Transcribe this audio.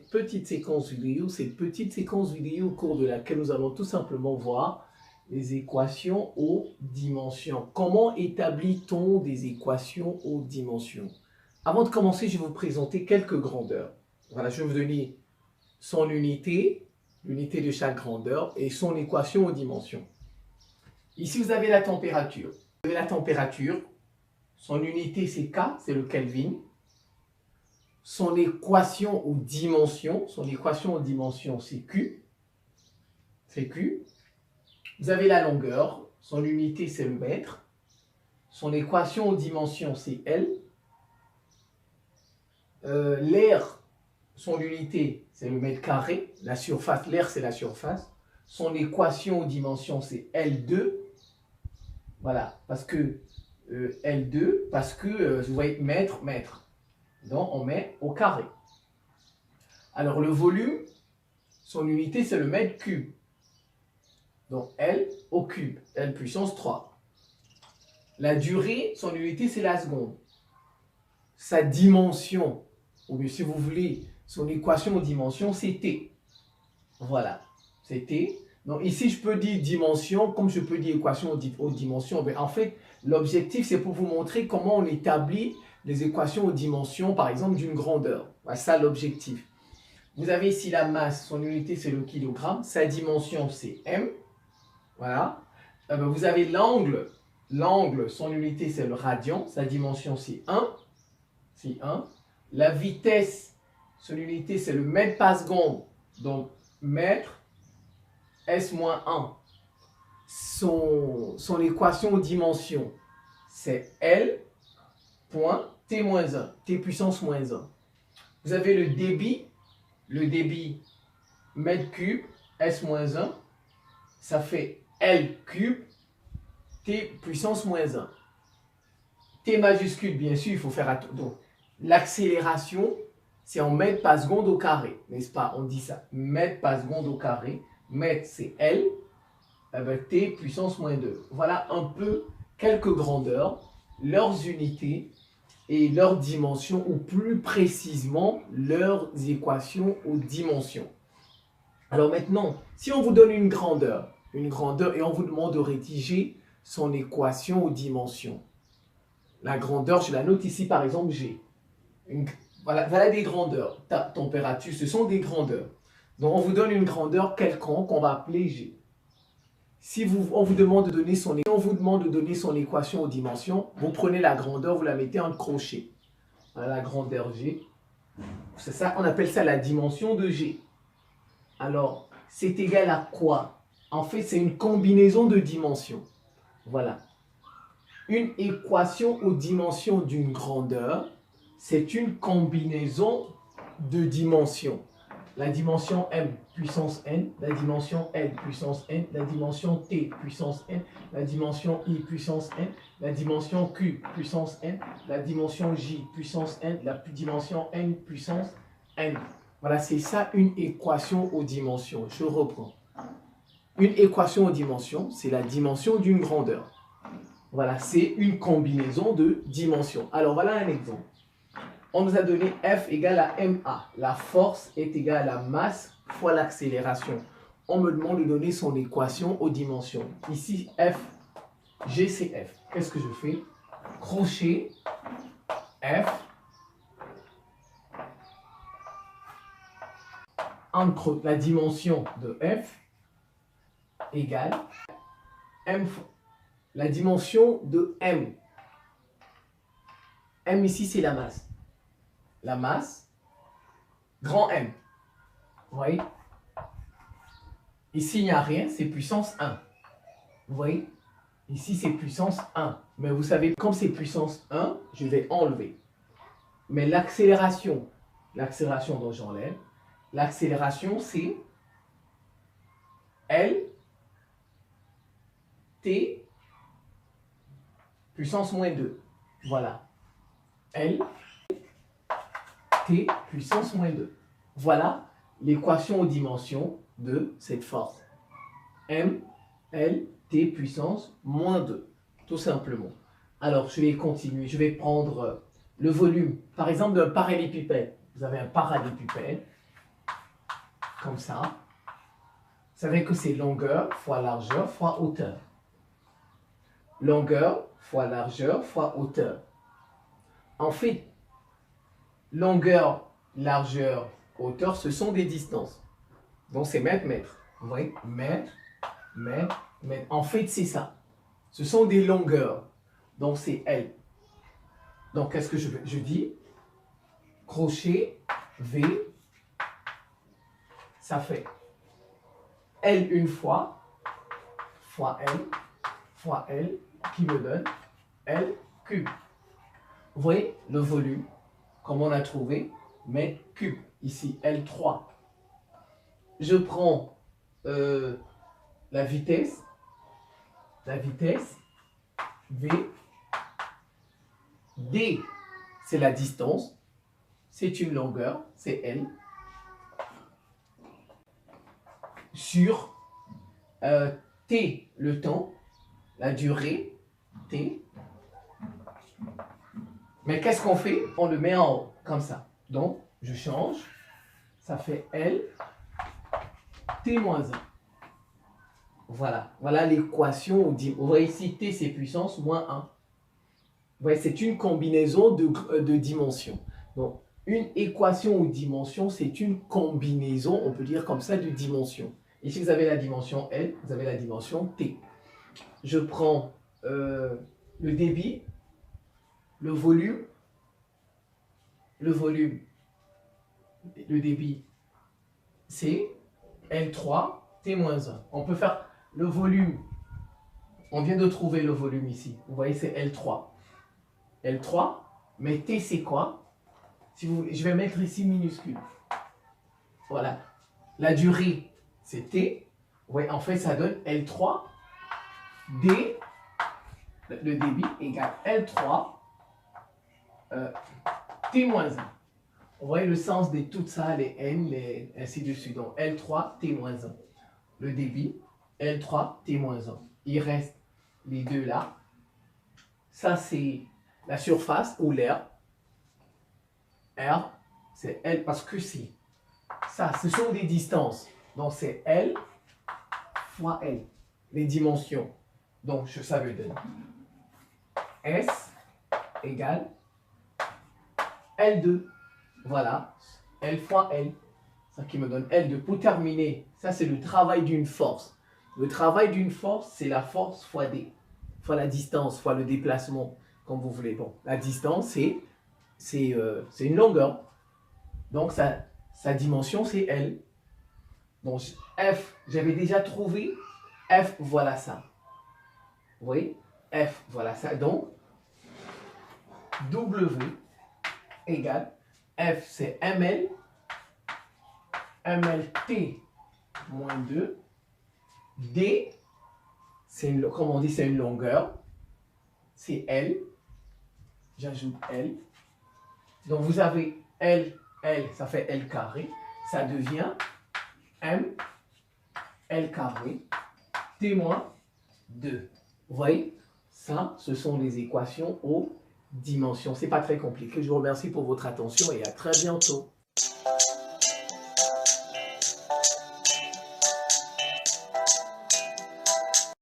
cette petite séquence vidéo au cours de laquelle nous allons tout simplement voir les équations aux dimensions. Comment établit-on des équations aux dimensions? Avant de commencer, je vais vous présenter quelques grandeurs. Voilà, je vais vous donner son unité, l'unité de chaque grandeur et son équation aux dimensions. Ici, vous avez la température. Vous avez la température, son unité c'est K, c'est le Kelvin. Son équation aux dimensions, c'est Q. C'est Q. Vous avez la longueur, son unité c'est le mètre. Son équation aux dimensions c'est L. L'air, son unité c'est le mètre carré. La surface, l'air c'est la surface. Son équation aux dimensions c'est L2. Voilà, parce que L2, parce que vous voyez mètre, mètre. Donc on met au carré. Alors le volume, son unité c'est le mètre cube. Donc L au cube, L puissance 3. La durée, son unité c'est la seconde. Sa dimension, ou bien si vous voulez, son équation aux dimensions c'est T. Voilà, c'est T. Donc ici je peux dire dimension, comme je peux dire équation aux dimensions. Mais en fait, l'objectif c'est pour vous montrer comment on établit les équations aux dimensions, par exemple, d'une grandeur. Voilà, ça l'objectif. Vous avez ici la masse, son unité c'est le kilogramme, sa dimension c'est M. Voilà. Vous avez l'angle, son unité c'est le radian, sa dimension c'est 1. C'est 1. La vitesse, son unité c'est le mètre par seconde, donc mètre S-1. Son équation aux dimensions c'est L point T-1, T puissance moins 1. Vous avez le débit mètre cube, S-1, ça fait L cube, T puissance moins 1. T majuscule, bien sûr, il faut faire attention. Donc, l'accélération, c'est en mètres par seconde au carré, n'est-ce pas? On dit ça, mètres par seconde au carré. Mètre, c'est L, T puissance moins 2. Voilà un peu quelques grandeurs, leurs unités et leurs dimensions, ou plus précisément, leurs équations aux dimensions. Alors maintenant, si on vous donne une grandeur, et on vous demande de rédiger son équation aux dimensions. La grandeur, je la note ici par exemple G. Voilà des grandeurs. Température, ce sont des grandeurs. Donc on vous donne une grandeur quelconque qu'on va appeler G. Si on vous demande de donner son équation aux dimensions, vous prenez la grandeur, vous la mettez en crochet. Voilà la grandeur G. C'est ça, on appelle ça la dimension de G. Alors, c'est égal à quoi? En fait, c'est une combinaison de dimensions. Voilà. Une équation aux dimensions d'une grandeur, c'est une combinaison de dimensions. La dimension M puissance N, la dimension L puissance N, la dimension T puissance N, la dimension I puissance N, la dimension Q puissance N, la dimension J puissance N, la dimension N puissance N. Voilà, c'est ça une équation aux dimensions. Je reprends. Une équation aux dimensions, c'est la dimension d'une grandeur. Voilà, c'est une combinaison de dimensions. Alors voilà un exemple. On nous a donné F égale à MA. La force est égale à la masse fois l'accélération. On me demande de donner son équation aux dimensions. Ici, F, G, c'est F. Qu'est-ce que je fais? Crochet, F, entre la dimension de F égale M, la dimension de M. M ici, c'est la masse. La masse, grand M. Vous voyez? Ici, il n'y a rien, c'est puissance 1. Vous voyez? Ici, c'est puissance 1. Mais vous savez, comme c'est puissance 1, je vais enlever. Mais l'accélération dont j'enlève, l'accélération, c'est L, T, puissance moins 2. Voilà. L, T puissance moins 2. Voilà l'équation aux dimensions de cette force. M, L, T puissance moins 2. Tout simplement. Alors, je vais continuer. Je vais prendre le volume. Par exemple, d'un parallélépipède. Vous avez un parallélépipède. comme ça. Vous savez que c'est longueur fois largeur fois hauteur. Longueur fois largeur fois hauteur. En fait, longueur, largeur, hauteur, ce sont des distances. Donc c'est mètre, mètre. Vous voyez? Mètre, mètre, mètre. En fait, c'est ça. Ce sont des longueurs. Donc c'est L. Donc qu'est-ce que je dis? Crochet, V, ça fait L une fois L, qui me donne L cube. Vous voyez le volume, comme on a trouvé, mètre cube. Ici, L3. Je prends la vitesse, V, D, c'est la distance, c'est une longueur, c'est L, sur T, le temps, la durée, T. Mais qu'est-ce qu'on fait? On le met en haut, comme ça. Donc, je change, ça fait L, T-1. Voilà, voilà l'équation. Vous voyez ici, T c'est puissance moins 1. Vous voyez, c'est une combinaison de dimensions. Donc, une équation ou dimension, c'est une combinaison, on peut dire comme ça, de dimensions. Ici, vous avez la dimension L, vous avez la dimension T. Je prends le débit, le volume, le débit, c'est L3, T-1. On peut faire le volume, on vient de trouver le volume ici. Vous voyez, c'est L3. L3, mais T, c'est quoi? Je vais mettre ici minuscule. Voilà. La durée, c'est T. Vous voyez, en fait, ça donne L3, D, le débit égale L3, T-1. Vous voyez le sens de tout ça, les N, ainsi de suite. Donc, L3, T-1. Le débit, L3, T-1. Il reste les deux là. Ça, c'est la surface ou l'air. R, c'est L parce que c'est ça. Ce sont des distances. Donc, c'est L fois L. Les dimensions. Donc, ça veut dire S égale L2. Voilà. L fois L. Ça qui me donne L2. Pour terminer, ça, c'est le travail d'une force. Le travail d'une force, c'est la force fois D. Fois la distance, fois le déplacement, comme vous voulez. Bon, la distance, c'est une longueur. Donc, sa dimension, c'est L. Donc, F, j'avais déjà trouvé. F, voilà ça. Vous voyez? F, voilà ça. Donc, W égale F, c'est ML. MLT moins 2. D, comme on dit, c'est une longueur. C'est L. J'ajoute L. Donc, vous avez L, ça fait L carré. Ça devient M, L carré, T moins 2. Vous voyez, ça, ce sont les équations aux dimensions. Ce n'est pas très compliqué. Je vous remercie pour votre attention et à très bientôt.